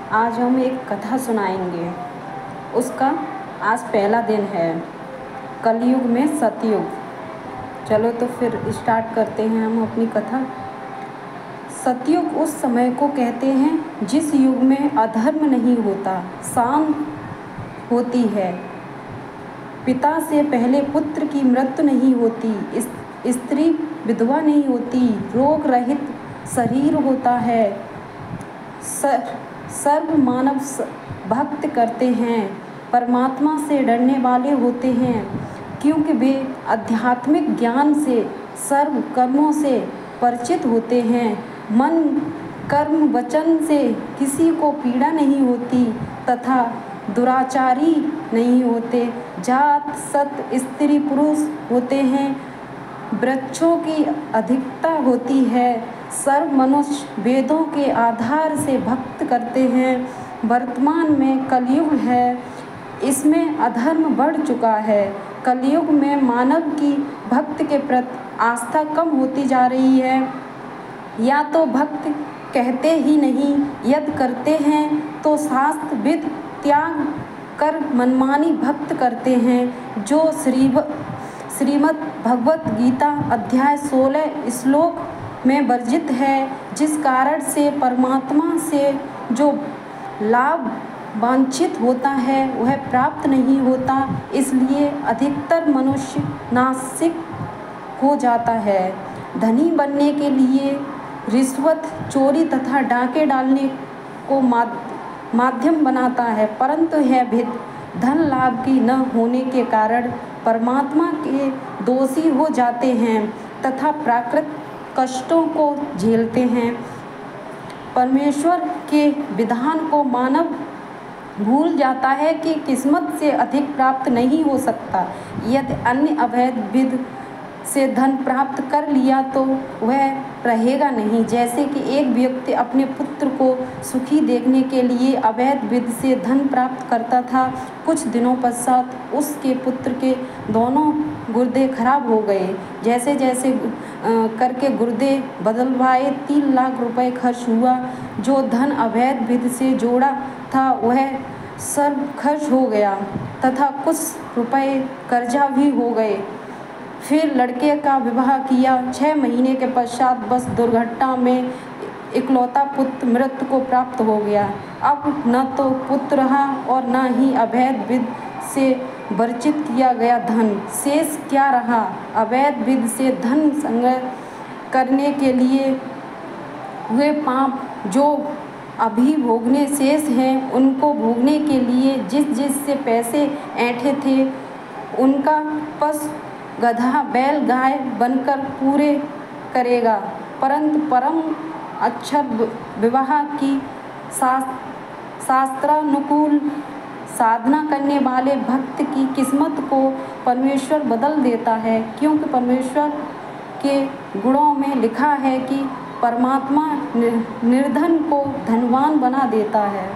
आज हम एक कथा सुनाएंगे। उसका आज पहला दिन है, कलयुग में सतयुग। चलो तो फिर स्टार्ट करते हैं हम अपनी कथा। सतयुग उस समय को कहते हैं जिस युग में अधर्म नहीं होता, शांत होती है, पिता से पहले पुत्र की मृत्यु नहीं होती, स्त्री विधवा नहीं होती, रोग रहित शरीर होता है, सर्व मानव भक्त करते हैं, परमात्मा से डरने वाले होते हैं, क्योंकि वे आध्यात्मिक ज्ञान से सर्व कर्मों से परिचित होते हैं। मन कर्म वचन से किसी को पीड़ा नहीं होती तथा दुराचारी नहीं होते। जात सत स्त्री पुरुष होते हैं, वृक्षों की अधिकता होती है, सर्व मनुष्य वेदों के आधार से भक्त करते हैं। वर्तमान में कलयुग है, इसमें अधर्म बढ़ चुका है। कलयुग में मानव की भक्त के प्रति आस्था कम होती जा रही है, या तो भक्त कहते ही नहीं, यदि करते हैं तो शास्त्र विद त्याग कर मनमानी भक्त करते हैं, जो श्रीमद् भगवत गीता अध्याय 16 श्लोक में वर्जित है, जिस कारण से परमात्मा से जो लाभ वांछित होता है वह प्राप्त नहीं होता। इसलिए अधिकतर मनुष्य नास्तिक हो जाता है। धनी बनने के लिए रिश्वत, चोरी तथा डाके डालने को माध्यम बनाता है, परंतु यह भी धन लाभ की न होने के कारण परमात्मा के दोषी हो जाते हैं तथा प्राकृत कष्टों को झेलते हैं। परमेश्वर के विधान को मानव भूल जाता है कि किस्मत से अधिक प्राप्त नहीं हो सकता। यदि अन्य अवैध विधि से धन प्राप्त कर लिया तो वह रहेगा नहीं। जैसे कि एक व्यक्ति अपने पुत्र को सुखी देखने के लिए अवैध विधि से धन प्राप्त करता था। कुछ दिनों पश्चात उसके पुत्र के दोनों गुर्दे खराब हो गए। जैसे जैसे करके गुर्दे बदलवाए 3 लाख रुपए खर्च हुआ। जो धन अवैध विधि से जोड़ा था वह सब खर्च हो गया तथा कुछ रुपए कर्जा भी हो गए। फिर लड़के का विवाह किया। 6 महीने के पश्चात बस दुर्घटना में इकलौता पुत्र मृत्यु को प्राप्त हो गया। अब न तो पुत्र रहा और न ही अवैध विधि से वर्जित किया गया धन। शेष क्या रहा? अवैध विधि से धन संग्रह करने के लिए हुए पाप जो अभी भोगने शेष हैं, उनको भोगने के लिए जिस से पैसे ऐंठे थे उनका पशु गधा बैल गाय बनकर पूरे करेगा। परंतु परम अक्षर विवाह की शास्त्रानुकूल साधना करने वाले भक्त की किस्मत को परमेश्वर बदल देता है, क्योंकि परमेश्वर के गुणों में लिखा है कि परमात्मा निर्धन को धनवान बना देता है।